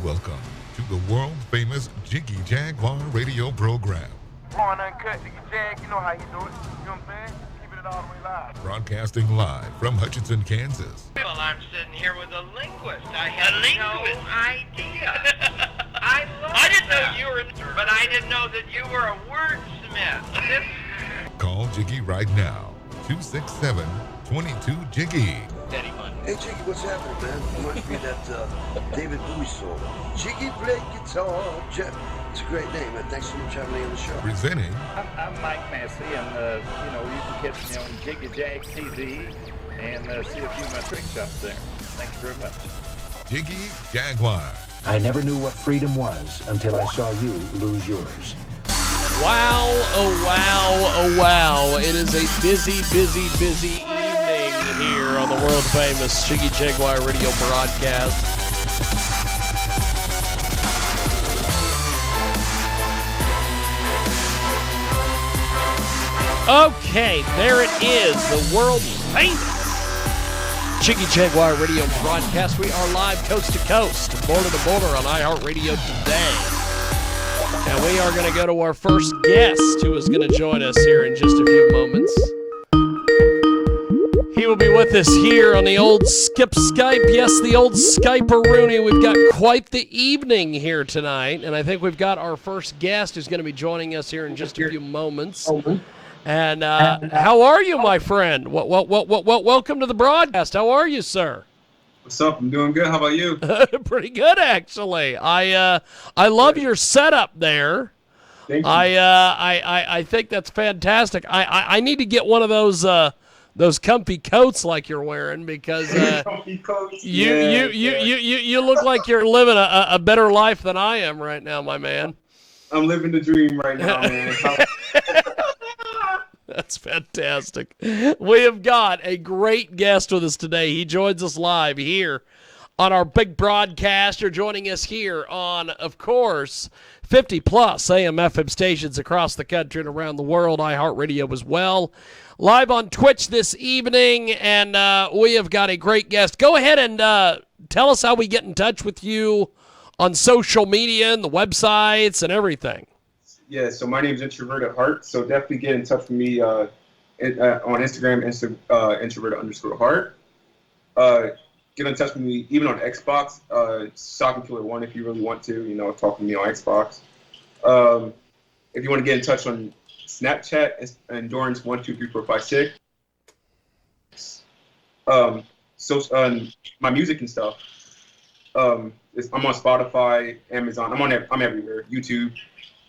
Welcome to the world-famous Jiggy Jaguar radio program. Raw and uncut, Jiggy Jag, you know how you do it. You know what I'm saying? Keeping it all the way live. Broadcasting live from Hutchinson, Kansas. Well, I'm sitting here with a linguist. I had no idea. I didn't know you were, but I didn't know that you were a wordsmith. Call Jiggy right now, 267-22-JIGGY. Steady money. Hey Jiggy, what's happening, man? Reminds me of that David Bowie song. Jiggy play guitar. It's a great name, man. Thanks so much for having me on the show. Presenting I'm Mike Massey, and you can catch me on Jiggy Jag TV and see a few of my trick shots there. Thank you very much. Jiggy Jaguar. I never knew what freedom was until I saw you lose yours. Wow, oh wow, oh wow. It is a busy evening here on the world-famous Jiggy Jaguar radio broadcast. Okay, there it is, the world-famous Jiggy Jaguar radio broadcast. We are live coast to coast, border to border on iHeartRadio today. And we are going to go to our first guest who is going to join us here in just a few moments. He will be with us here on the old Skype. Yes, the old Skype-a-rooney. We've got quite the evening here tonight, and I think we've got our first guest who's going to be joining us here in just a few moments. And how are you, my friend? Welcome to the broadcast. How are you, sir? What's up? I'm doing good. How about you? Pretty good, actually. I love your setup there. Thank you. I think that's fantastic. I need to get one of those comfy coats like you're wearing because Comfy coats. you look like you're living a better life than I am right now, my man. I'm living the dream right now, man. That's fantastic. We have got a great guest with us today. He joins us live here on our big broadcast. You're joining us here on, of course, 50-plus AM/FM stations across the country and around the world, iHeartRadio as well. Live on Twitch this evening, and we have got a great guest. Go ahead and tell us how we get in touch with you on social media and the websites and everything. Yeah, so my name is Introverted Heart, so definitely get in touch with me on Instagram, Introverted_Heart. Get in touch with me even on Xbox, Soccer Killer 1 if you really want to, talk to me on Xbox. If you want to get in touch on Snapchat, it's Endurance123456. So my music and stuff. I'm on Spotify, Amazon. I'm everywhere. YouTube.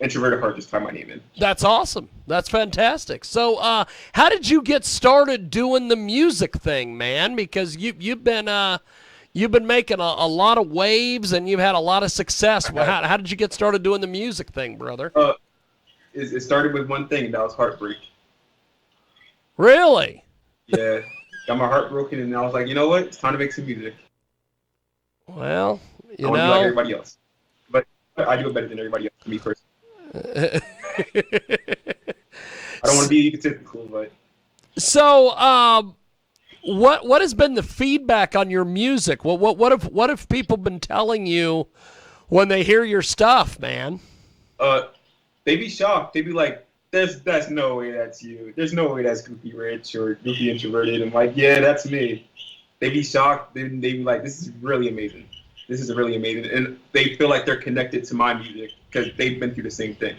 Introverted Heart, just type my name in. That's awesome. That's fantastic. So, how did you get started doing the music thing, man? Because you've been making a lot of waves and you've had a lot of success. How did you get started doing the music thing, brother? It started with one thing, and that was heartbreak. Really? Yeah, got my heart broken, and I was like, you know what? It's time to make some music. Well, I want to be like everybody else, but I do it better than everybody else. Me personally. I don't want to be egotistical, but so what has been the feedback on your music? What have people been telling you when they hear your stuff, man? They be shocked. They be like, "That's no way that's you. There's no way that's Goofy Rich or Goofy Introverted." I'm like, "Yeah, that's me." They be shocked. They be like, "This is really amazing. This is really amazing," and they feel like they're connected to my music because they've been through the same thing.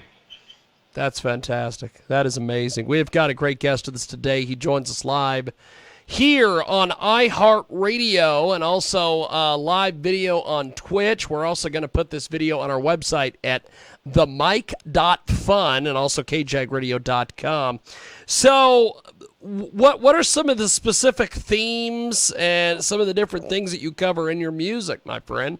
That's fantastic. That is amazing. We have got a great guest with us today. He joins us live here on iHeartRadio and also live video on Twitch. We're also going to put this video on our website at themike.fun and also kjagradio.com. So what are some of the specific themes and some of the different things that you cover in your music, my friend?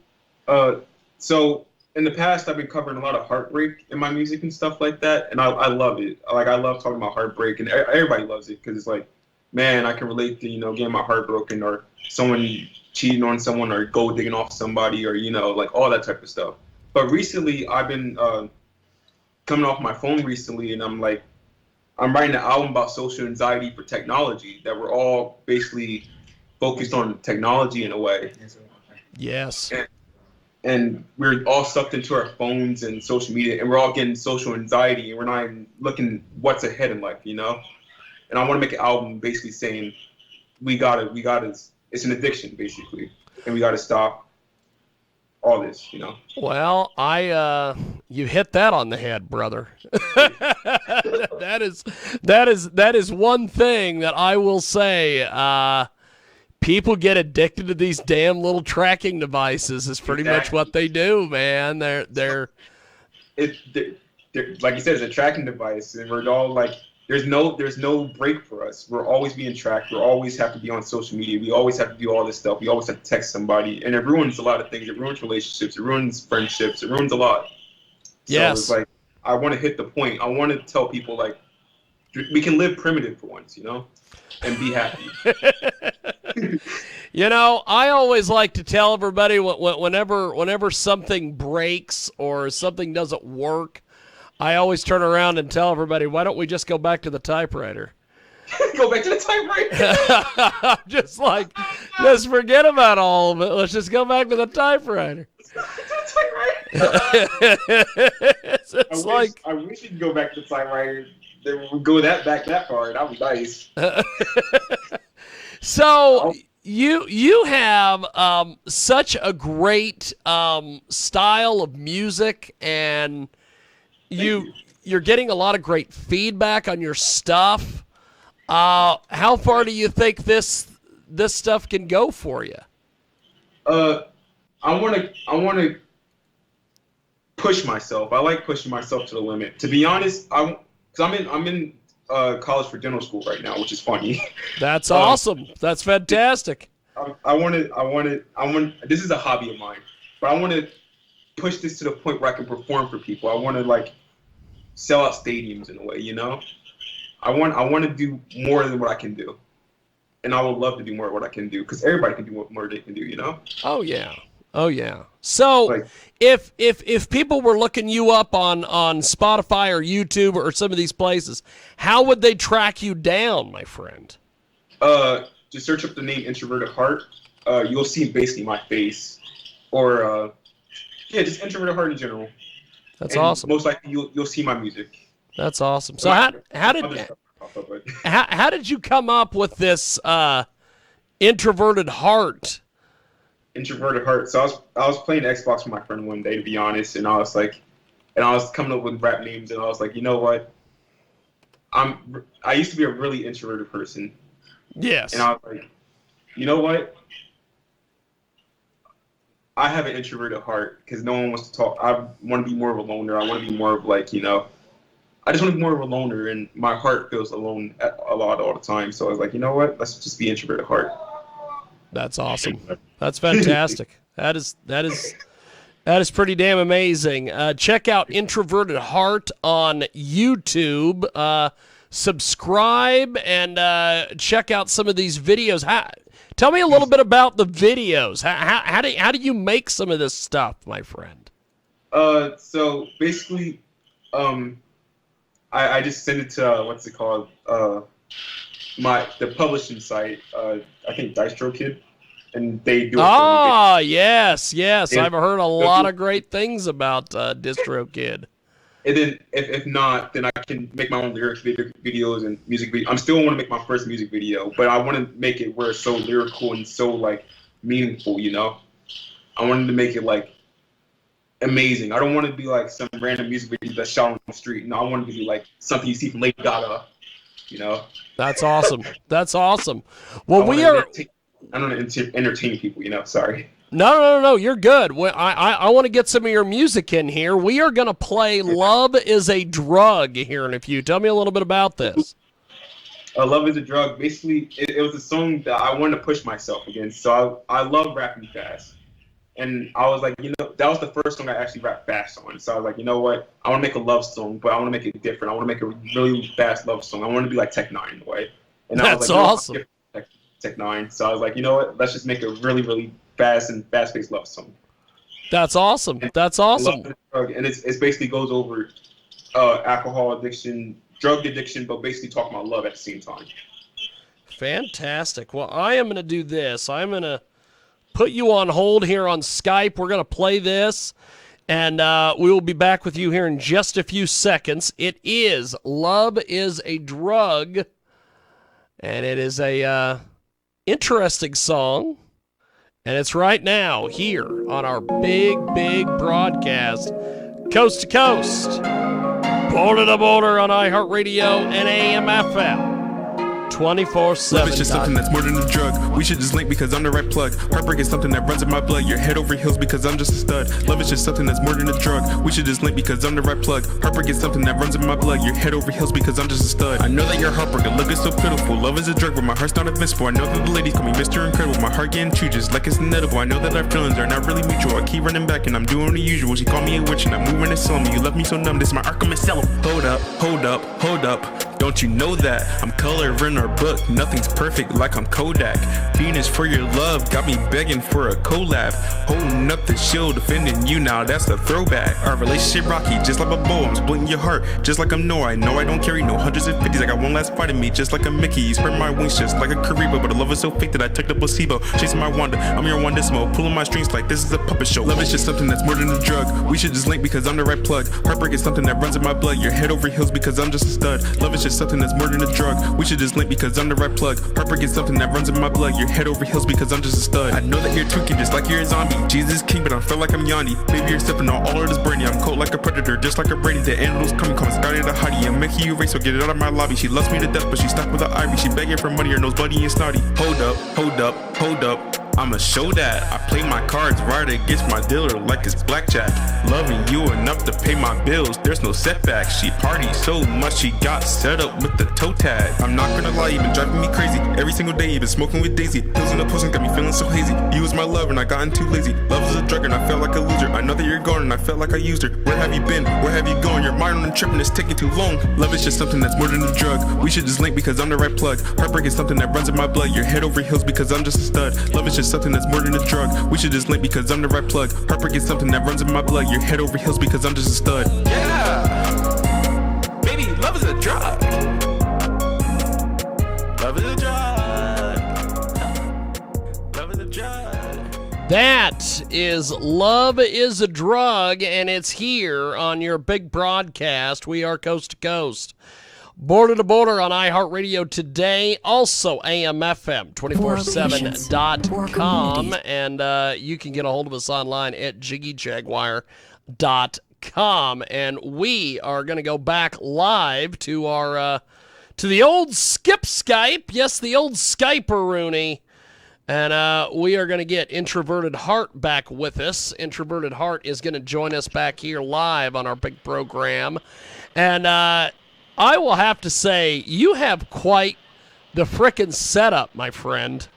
So in the past, I've been covering a lot of heartbreak in my music and stuff like that, and I love it. Like, I love talking about heartbreak, and everybody loves it because it's like, man, I can relate to, getting my heart broken or someone cheating on someone or gold digging off somebody or, like all that type of stuff. But recently, I've been coming off my phone recently, and I'm writing an album about social anxiety for technology, that we're all basically focused on technology in a way. Yes. and we're all sucked into our phones and social media, and we're all getting social anxiety, and we're not even looking what's ahead in life, you know. And I want to make an album basically saying we gotta. It's an addiction basically, and we gotta stop all this, you know. Well, you hit that on the head, brother. that is one thing that I will say. People get addicted to these damn little tracking devices. Is pretty much what they do, man. They're like you said, it's a tracking device, and we're all like, there's no break for us. We're always being tracked. We always have to be on social media. We always have to do all this stuff. We always have to text somebody, and it ruins a lot of things. It ruins relationships. It ruins friendships. It ruins a lot. Yes. So it's like, I want to hit the point. I want to tell people, like, we can live primitive for once, you know, and be happy. You know, I always like to tell everybody whenever something breaks or something doesn't work, I always turn around and tell everybody, why don't we just go back to the typewriter? Go back to the typewriter. Just forget about all of it. Let's just go back to the typewriter. I wish we could go back to the typewriter. Then we would go back that far. That would be nice. So you have such a great style of music, and you're getting a lot of great feedback on your stuff. How far do you think this stuff can go for you? I want to push myself. I like pushing myself to the limit. To be honest, I'm in college for dental school right now, which is funny. That's awesome. That's fantastic. I want. This is a hobby of mine, but I want to push this to the point where I can perform for people. I want to like sell out stadiums in a way, you know. I want to do more than what I can do, and I would love to do more of what I can do, because everybody can do what more they can do, you know. Oh yeah. So like, if people were looking you up on Spotify or YouTube or some of these places, how would they track you down, my friend? Just search up the name Introverted Heart. You'll see basically my face, or just Introverted Heart in general. That's and awesome. Most likely you'll see my music. That's awesome. So how did you come up with this Introverted Heart? Introverted Heart. So I was playing Xbox with my friend one day, to be honest, and I was coming up with rap names, and I was like, you know what? I used to be a really introverted person. Yes. And I was like, you know what? I have an introverted heart because no one wants to talk. I want to be more of a loner. I want to be more of like, you know, I just want to be more of a loner, and my heart feels alone a lot all the time. So I was like, you know what? Let's just be introverted heart. That's awesome. That's fantastic. That is pretty damn amazing. Check out Introverted Heart on YouTube. Subscribe and check out some of these videos. Tell me a little bit about the videos. How do you make some of this stuff, my friend? So basically, I just send it to what's it called? The publishing site. I think DistroKid, and they do it. Ah, yes. I've heard a lot of great things about DistroKid. And then if not, then I can make my own lyric videos and music videos. I'm still want to make my first music video, but I want to make it where it's so lyrical and so like meaningful, you know. I wanted to make it like amazing. I don't want to be like some random music video that's shot on the street. No, I want it to be like something you see from Lady Gaga, you know. That's awesome. Well, I don't want to entertain people, you know. Sorry. No, you're good. I want to get some of your music in here. We are going to play Love is a Drug here in a few. Tell me a little bit about this. Love is a Drug. Basically, it was a song that I wanted to push myself against. So I love rapping fast. And I was like, you know, that was the first song I actually rapped fast on. So I was like, you know what? I want to make a love song, but I want to make it different. I want to make a really fast love song. I want to be like Tech Nine in a way. And That's I was like, awesome. Tech Nine. So I was like, you know what? Let's just make a really fast-paced love song. That's awesome. And it basically goes over alcohol addiction, drug addiction, but basically talking about love at the same time. Fantastic. Well, I am going to do this. I'm going to put you on hold here on Skype. We're going to play this, and we will be back with you here in just a few seconds. It is Love is a Drug, and it is a interesting song, and it's right now here on our big broadcast, coast to coast, border to border on iHeartRadio and AM/FM. 24/7. Love is just something that's more than a drug. We should just link because I'm the right plug. Heartbreak is something that runs in my blood. You're head over heels because I'm just a stud. Love is just something that's more than a drug. We should just link because I'm the right plug. Heartbreak is something that runs in my blood. You're head over heels because I'm just a stud. I know that you're heartbroken, look, it's so pitiful. Love is a drug, but my heart's not invincible. I know that the ladies call me Mr. Incredible. My heart getting chewed just like it's inedible. I know that our feelings are not really mutual. I keep running back and I'm doing the usual. She called me a witch and I'm moving and selling me. You left me so numb, this is my Arkham Asylum. Hold up, hold up, hold up. Don't you know that I'm coloring our book? Nothing's perfect like I'm Kodak. Venus for your love got me begging for a collab. Holding up the shield, defending you now, that's a throwback. Our relationship rocky, just like a bow. I'm splitting your heart, just like I'm Noah. I know I don't carry no hundreds and fifties. I got one last fight in me, just like a Mickey. You spread my wings just like a Kariba, but the love is so fake that I took the placebo. Chasing my Wanda, I'm your Wandismo. Pulling my strings like this is a puppet show. Love is just something that's more than a drug. We should just link because I'm the right plug. Heartbreak is something that runs in my blood. You're head over heels because I'm just a stud. Love is just something that's more than a drug. We should just link because I'm the right plug. Heartbreak is something that runs in my blood. You're head over heels because I'm just a stud. I know that you're tweaking just like you're a zombie. Jesus king, but I feel like I'm Yanni. Baby, you're sipping on all of this brandy. I'm cold like a predator, just like a Brady. The animals coming, Scotty the hottie. I'm making you race, so get it out of my lobby. She loves me to death, but she's stuck with the ivy. She begging for money, her nose bloody and snotty. Hold up, hold up, hold up. I'ma show that I play my cards right against my dealer like it's blackjack. Loving you enough to pay my bills, there's no setback. She parties so much she got set up with the toe tag. I'm not gonna lie, you've been driving me crazy. Every single day you've been smoking with Daisy. Pills in the potion got me feeling so hazy. You was my love and I gotten too lazy. Love is a drug and I felt like a loser. I know that you're gone and I felt like I used her. Where have you been? Where have you gone? Your mind on the trip and it's taking too long. Love is just something that's more than a drug. We should just link because I'm the right plug. Heartbreak is something that runs in my blood. You're head over heels because I'm just a stud. Love is just something that's more than a drug. We should just link because I'm the right plug. Heartbreak is something that runs in my blood. You're head over heels because I'm just a stud. Yeah, baby, love is a drug. Love is a drug. Love is a drug. That is Love is a Drug, and it's here on your big broadcast. We are coast to coast, border to border on iHeartRadio today, also AM/FM 247.com, and you can get a hold of us online at JiggyJaguar.com. And we are going to go back live to our to the old skip Skype, yes, the old Skype-a-rooney, and we are going to get Introverted Heart back with us. Introverted Heart is going to join us back here live on our big program, and I will have to say, you have quite the frickin' setup, my friend.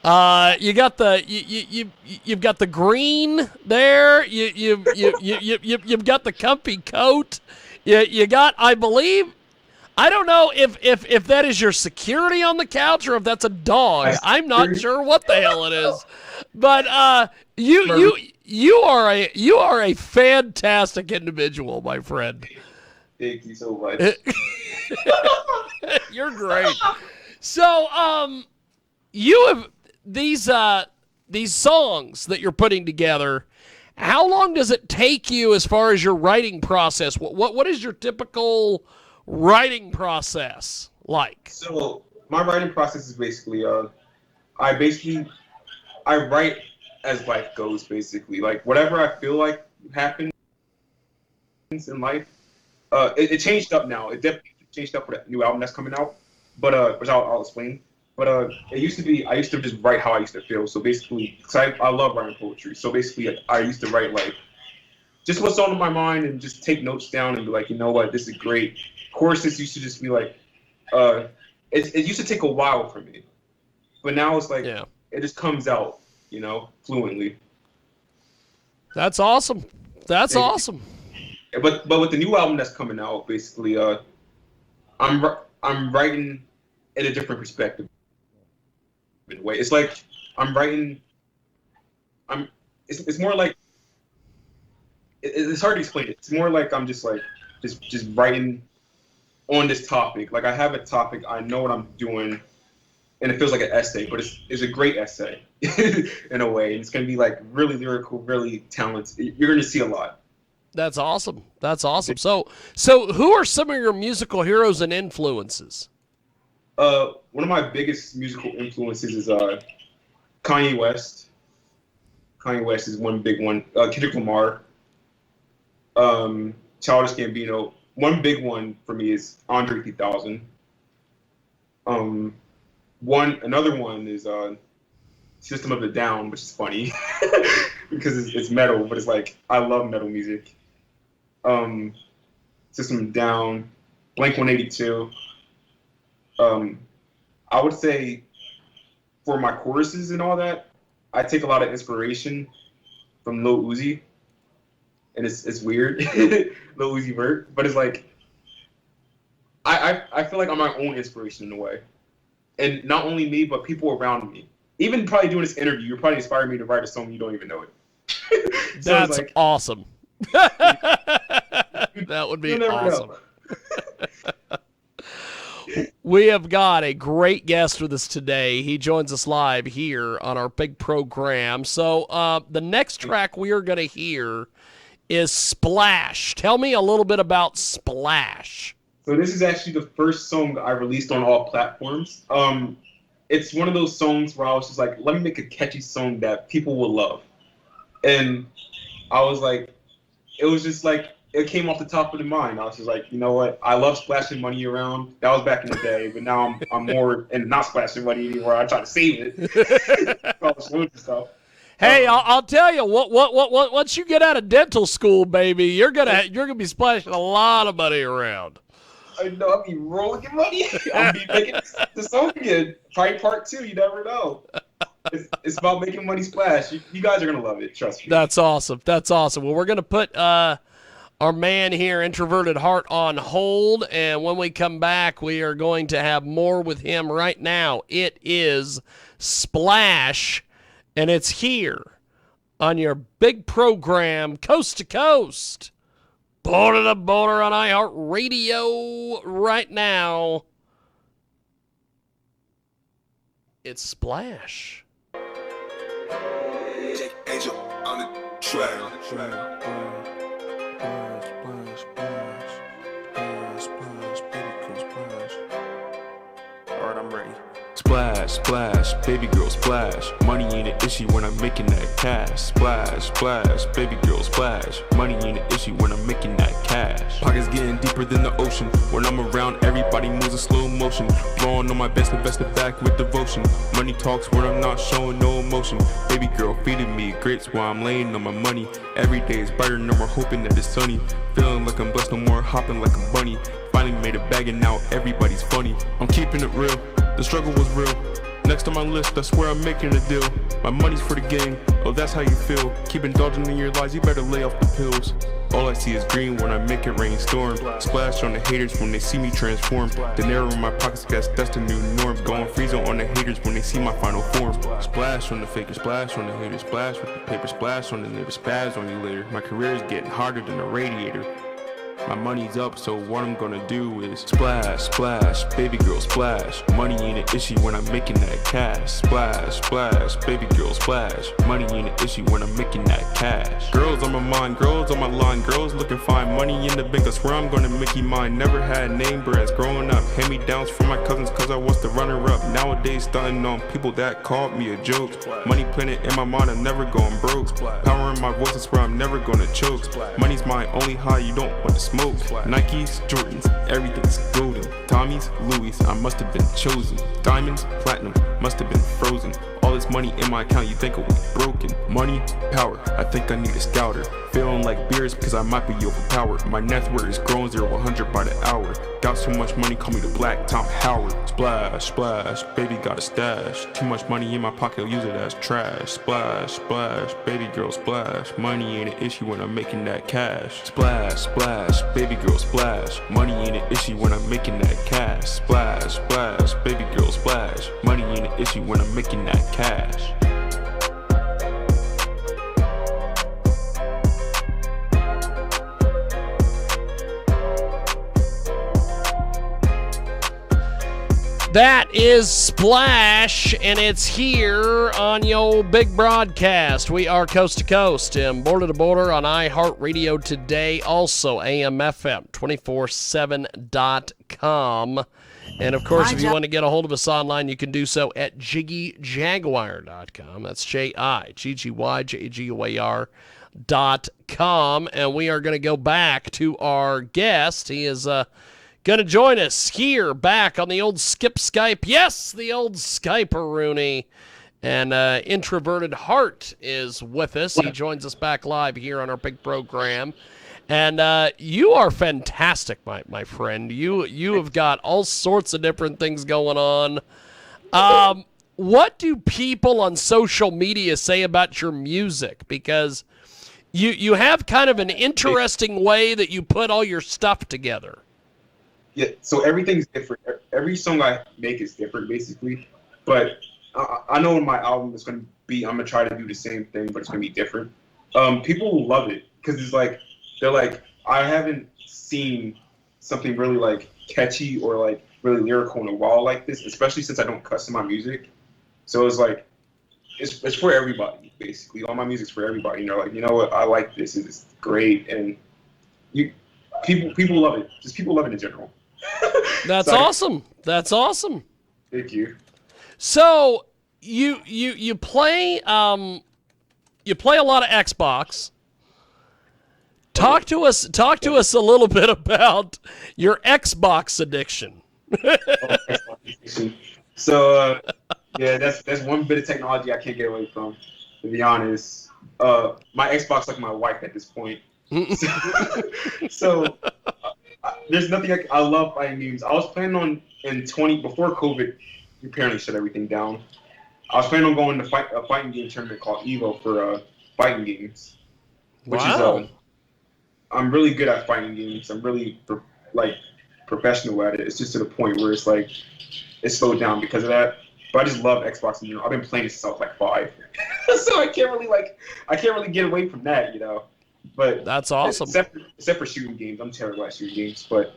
You got the you've got the green there. You've got the comfy coat. You got, I believe, I don't know if that is your security on the couch or if that's a dog. I'm not sure what the hell it is, but you are a fantastic individual, my friend. Thank you so much. You're great. So, you have these songs that you're putting together. How long does it take you as far as your writing process? What is your typical writing process like? So my writing process is basically I write as life goes, basically. Like whatever I feel like happens in life. It changed up now. It definitely changed up for that new album that's coming out, but which I'll explain. But it used to be, I used to just write how I used to feel. So basically, because I love writing poetry. So basically, I used to write like just what's on my mind and just take notes down and be like, you know what, this is great. Choruses used to just be like, it used to take a while for me, but now it's like it just comes out, fluently. That's awesome. That's awesome. But with the new album that's coming out, basically, I'm writing in a different perspective. In a way, it's like I'm writing. It's more like it's hard to explain it. It's more like I'm just writing on this topic. Like I have a topic, I know what I'm doing, and it feels like an essay, but it's a great essay in a way. And it's going to be like really lyrical, really talented. You're going to see a lot. That's awesome. That's awesome. So who are some of your musical heroes and influences? One of my biggest musical influences is Kanye West. Kanye West is one big one. Kendrick Lamar. Childish Gambino. One big one for me is Andre 3000. Another one is System of a Down, which is funny because it's metal, but it's like I love metal music. System of a Down, Blink 182. I would say for my choruses and all that, I take a lot of inspiration from Lil Uzi, and it's weird, Lil Uzi Vert, but it's like I feel like I'm my own inspiration in a way, and not only me, but people around me. Even probably doing this interview, you're probably inspiring me to write a song you don't even know it. So That's like, awesome. That would be awesome. We have got a great guest with us today. He joins us live here on our big program. So the next track we are going to hear is Splash. Tell me a little bit about Splash. So this is actually the first song I released on all platforms. It's one of those songs where I was just like, let me make a catchy song that people will love. And I was like, it was just like, it came off the top of the mind. I was just like, you know what? I love splashing money around. That was back in the day, but now I'm more and not splashing money anymore. I try to save it. All the smooth stuff. Hey, I'll tell you what. Once you get out of dental school, baby, you're gonna be splashing a lot of money around. I know. I'll be rolling your money. I'll be making the song again. Probably part 2. You never know. It's about making money splash. You guys are gonna love it. Trust me. That's awesome. That's awesome. Well, we're gonna put our man here, Introverted Heart, on hold, and when we come back, we are going to have more with him right now. It is Splash, and it's here on your big program, Coast to Coast, border to border on iHeartRadio right now. It's Splash. Angel on the track. Alright, I'm ready. Splash, splash, baby girl splash. Money ain't an issue when I'm making that cash. Splash, splash, baby girl splash. Money ain't an issue when I'm making that cash. Pockets getting deeper than the ocean. When I'm around, everybody moves in slow motion. Blowing on my best, invested back with devotion. Money talks when I'm not showing no emotion. Baby girl feeding me grits while I'm laying on my money. Every day is brighter, no more hoping that it's sunny. Feeling like I'm blessed, no more hopping like a bunny. Finally made a bag and now everybody's funny. I'm keeping it real. The struggle was real. Next on my list, I swear I'm making a deal. My money's for the gang, oh that's how you feel. Keep indulging in your lies, you better lay off the pills. All I see is green when I make it rain storm. Splash on the haters when they see me transform. The narrow in my pockets, guess that's the new norm. Going freezer on the haters when they see my final form. Splash on the fakers, splash on the haters, splash with the paper, splash on the neighbors, spaz on you later. My career is getting harder than a radiator. My money's up, so what I'm gonna do is splash, splash, baby girl splash. Money ain't an issue when I'm making that cash. Splash, splash, baby girl splash. Money ain't an issue when I'm making that cash. Girls on my mind, girls on my line, girls looking fine. Money in the bank, I swear I'm gonna make you mine. Never had name brands growing up. Hand-me-downs from my cousins cause I was the runner-up. Nowadays stunting on people that called me a joke. Money planted in my mind, I'm never going broke. Power in my voice, I swear I'm never gonna choke. Money's my only high, you don't want to smoke. Nikes, Jordans, everything's golden. Tommy's, Louis, I must have been chosen. Diamonds, platinum, must have been frozen. All this money in my account, you think it was broken. Money, power, I think I need a scouter. Feeling like beers because I might be overpowered. My net worth is growing 0 to 100 by the hour. Got so much money, call me the Black Tom Howard. Splash, splash, baby got a stash. Too much money in my pocket, I'll use it as trash. Splash, splash, baby girl splash. Money ain't an issue when I'm making that cash. Splash, splash, baby girl splash. Money ain't an issue when I'm making that cash. Splash, splash, baby girl splash. Money ain't an issue when I'm making that cash. That is Splash, and it's here on your big broadcast. We are coast to coast and border to border on iHeartRadio today, also AMFM247.com. And, of course, if you want to get a hold of us online, you can do so at JiggyJaguar.com. That's JiggyJaguar.com. And we are going to go back to our guest. He is going to join us here back on the old Skip Skype. Yes, the old Skype-a-rooney. And Introverted Heart is with us. He joins us back live here on our big program. And you are fantastic, my friend. You have got all sorts of different things going on. What do people on social media say about your music? Because you have kind of an interesting way that you put all your stuff together. Yeah, so everything's different. Every song I make is different, basically. But I know in my album it's going to be, I'm going to try to do the same thing, but it's going to be different. People will love it because it's like, they're like, I haven't seen something really like catchy or like really lyrical in a while like this, especially since I don't cuss in my music. So it's like, it's for everybody, basically. All my music's for everybody. They're like, you know what, I like this. It's great. And people love it. Just people love it in general. That's awesome. That's awesome. Thank you. So you play a lot of Xbox. Talk to us a little bit about your Xbox addiction. So yeah, that's one bit of technology I can't get away from, to be honest. My Xbox like my wife at this point. So there's nothing I love fighting games. I was planning on before COVID apparently shut everything down. I was planning on going to a fighting game tournament called Evo for fighting games, which is I'm really good at fighting games. I'm really professional at it. It's just to the point where it's like it's slowed down because of that. But I just love Xbox. I've been playing it since I was like 5, so I can't really get away from that, But that's awesome. Except for shooting games, I'm terrible at shooting games. But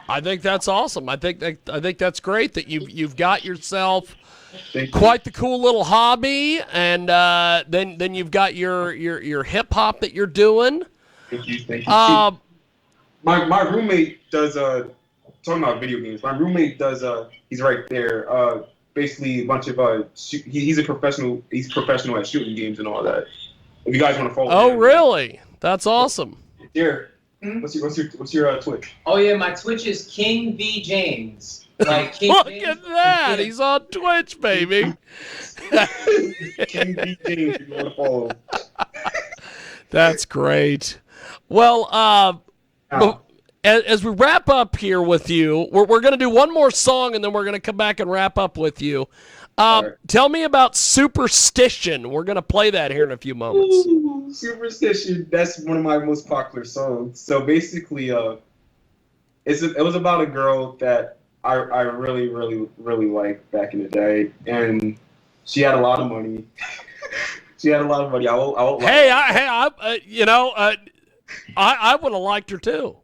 I think that's awesome. I think that's great that you've got yourself quite the cool little hobby, and then you've got your hip hop that you're doing. Thank you. My roommate does talking about video games. My roommate does he's right there. Basically a bunch of he's professional at shooting games and all that. If you guys want to follow. Oh, really? That's awesome. Here. What's your Twitch? Oh yeah, my Twitch is King V James. Like King Look James at that! He's on Twitch, baby. King V James, if you want to follow. That's great. Well, as we wrap up here with you, we're going to do one more song, and then we're going to come back and wrap up with you. Right. Tell me about Superstition. We're going to play that here in a few moments. Ooh, Superstition, that's one of my most popular songs. So basically, it was about a girl that I really, really, really liked back in the day. And she had a lot of money. I won't hey, I would have liked her too.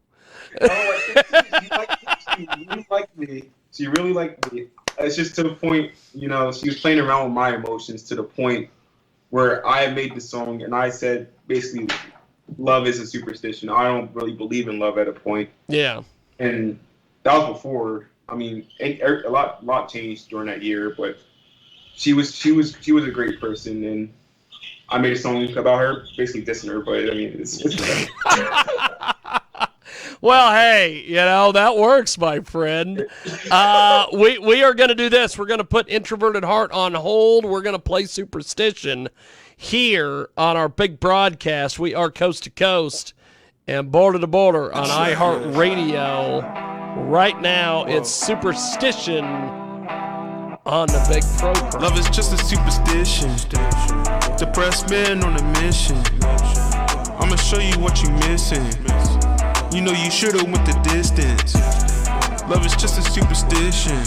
She really liked me. It's just to the point, she was playing around with my emotions to the point where I made the song and I said, basically, love is a superstition. I don't really believe in love at a point. Yeah. And that was before. I mean, a lot changed during that year, but she was a great person, and I made a song about her, basically dissing her. But I mean, it's Well, hey, that works, my friend. We are going to do this. We're going to put Introverted Heart on hold. We're going to play Superstition here on our big broadcast. We are coast to coast and border to border on iHeartRadio. Right now, it's Superstition on the big program. Love is just a superstition. Depressed man on a mission. I'ma show you what you missing. You know you should've went the distance. Love is just a superstition.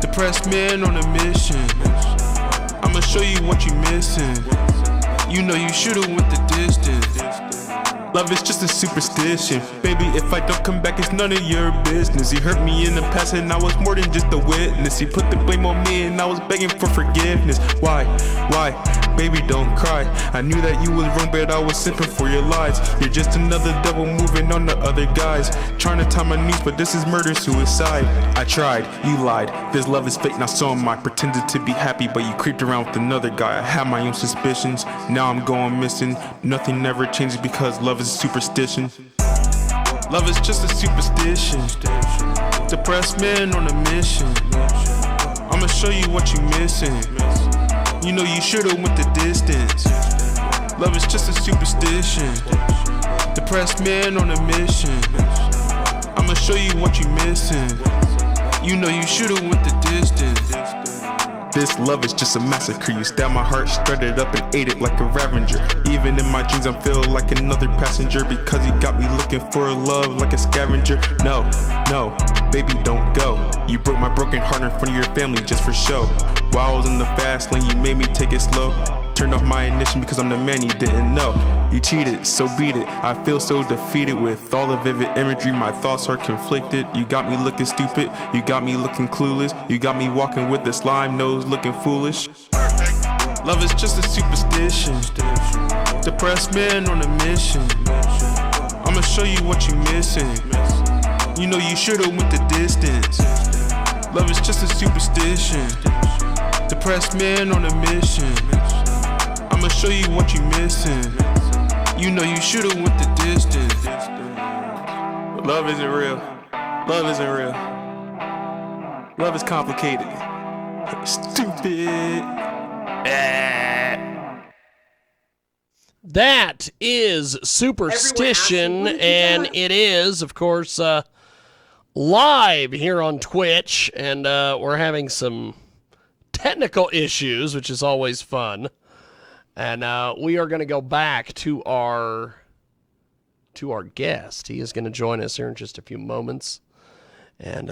Depressed man on a mission. I'ma show you what you missing. You know you should've went the distance. Love is just a superstition. Baby, if I don't come back, it's none of your business. He hurt me in the past and I was more than just a witness. He put the blame on me and I was begging for forgiveness. Why? Baby, don't cry. I knew that you was wrong, but I was simping for your lies. You're just another devil moving on to other guys. Trying to tie my knees, but this is murder-suicide. I tried, you lied. This love is fake, now so am I. Pretended to be happy, but you creeped around with another guy. I had my own suspicions, now I'm going missing. Nothing ever changes because love is superstition. Love is just a superstition. Depressed man on a mission. I'ma show you what you missing. You know you should've went the distance. Love is just a superstition. Depressed man on a mission. I'ma show you what you missing. You know you should've went the distance. This love is just a massacre. You stabbed my heart, shredded up and ate it like a Ravager. Even in my dreams I'm feeling like another passenger, because you got me looking for love like a scavenger. No, baby, don't go. You broke my broken heart in front of your family just for show. While I was in the fast lane, you made me take it slow. Turned off my ignition because I'm the man you didn't know. You cheated, so beat it. I feel so defeated with all the vivid imagery. My thoughts are conflicted. You got me looking stupid. You got me looking clueless. You got me walking with the slime nose looking foolish. Love is just a superstition. Depressed man on a mission. I'ma show you what you missing. You know you should've went the distance. Love is just a superstition. Depressed man on a mission. I'ma show you what you missing. You know you should've went the distance. Love isn't real. Love isn't real. Love is complicated. Stupid. That is Superstition, and it is, of course, live here on Twitch, and we're having some technical issues, which is always fun. And we are going to go back to our guest. He is going to join us here in just a few moments. And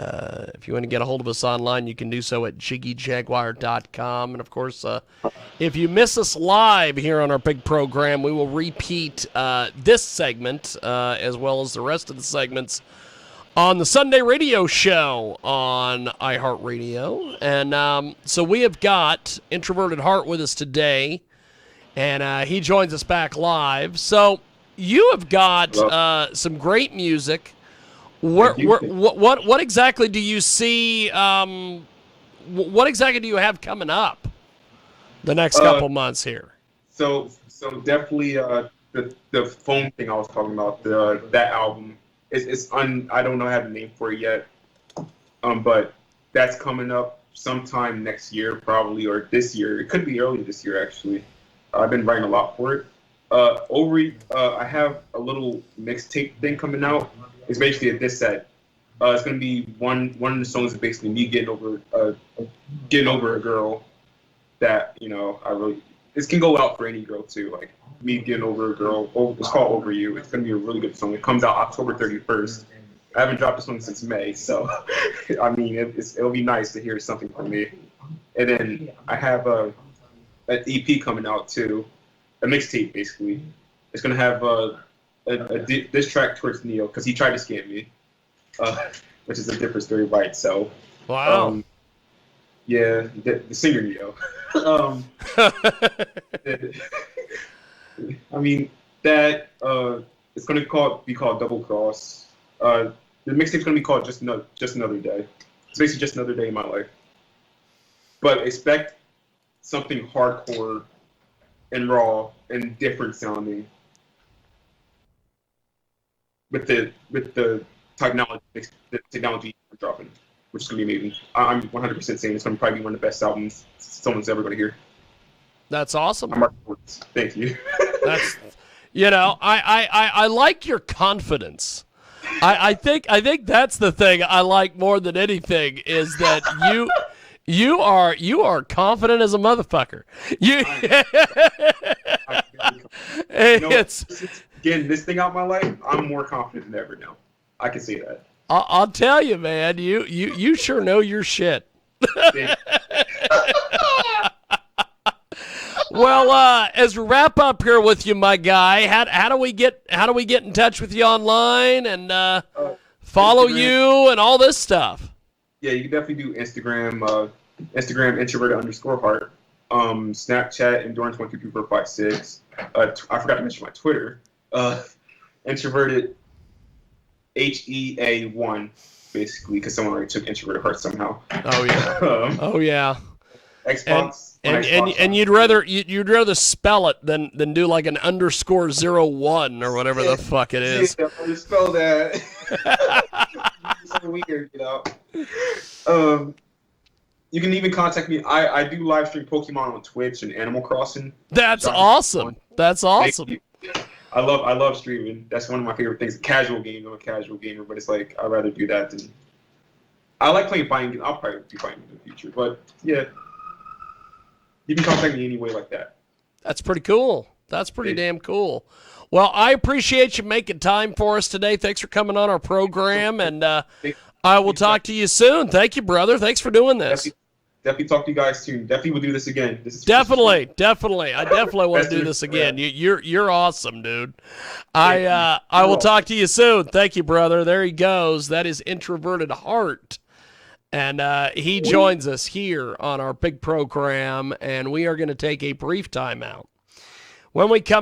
if you want to get a hold of us online, you can do so at JiggyJaguar.com. And, of course, if you miss us live here on our big program, we will repeat this segment as well as the rest of the segments on the Sunday radio show on iHeartRadio. And so we have got Introverted Heart with us today, and he joins us back live. So you have got some great music. What exactly do you see? What exactly do you have coming up the next couple months here? So definitely the phone thing I was talking about, that album I don't know I have a name for it yet, but that's coming up sometime next year probably, or this year. It could be early this year actually. I've been writing a lot for it. I have a little mixtape thing coming out. It's basically a diss set. It's gonna be one of the songs is basically me getting over a girl that This can go out for any girl too. Like me getting over a girl. It's called Over You. It's gonna be a really good song. It comes out October 31st. I haven't dropped this one since May, so I mean it'll be nice to hear something from me. And then I have an EP coming out too, a mixtape basically. It's gonna have this track towards Neo because he tried to scam me, which is a different story by itself. Wow. Yeah, the singer Neo. I mean that it's gonna be called Double Cross. The mixtape's gonna be called Just Another Day. It's basically just another day in my life. But expect something hardcore and raw and different sounding. With the technology I'm dropping, which is gonna be amazing. I'm 100% saying it's gonna probably be one of the best albums someone's ever gonna hear. That's awesome. Thank you. That's I like your confidence. I think that's the thing I like more than anything is that you are confident as a motherfucker. It's getting this thing out of my life, I'm more confident than ever now. I can say that. I'll tell you, man. You sure know your shit. Well, as we wrap up here with you, my guy, how do we get in touch with you online and follow Instagram. you and all this stuff? Yeah, you can definitely do Instagram. Instagram introverted_heart. Snapchat endurance1225456. I forgot to mention my Twitter. Introverted HEA1, basically, because someone already took introverted heart somehow. Oh yeah. Oh yeah. Xbox. And you'd rather spell it than do like an _01 or whatever the fuck it is. Yeah, I just spell that. It's so weird, you know. You can even contact me. I do live stream Pokemon on Twitch and Animal Crossing. That's awesome. That's awesome. I love streaming. That's one of my favorite things. Casual game. I'm a casual gamer, but it's like I'd rather do that than. I like playing fighting games. I'll probably be fighting in the future, but yeah. You can contact me any way like that. That's pretty cool. That's pretty damn cool. Well, I appreciate you making time for us today. Thanks for coming on our program, and I will talk to you soon. Thank you, brother. Thanks for doing this. Definitely talk to you guys soon. Definitely will do this again. Definitely. I definitely want to do this again. You're awesome, dude. I will talk to you soon. Thank you, brother. There he goes. That is Introverted Heart. And he joins us here on our big program, and we are going to take a brief timeout. When we come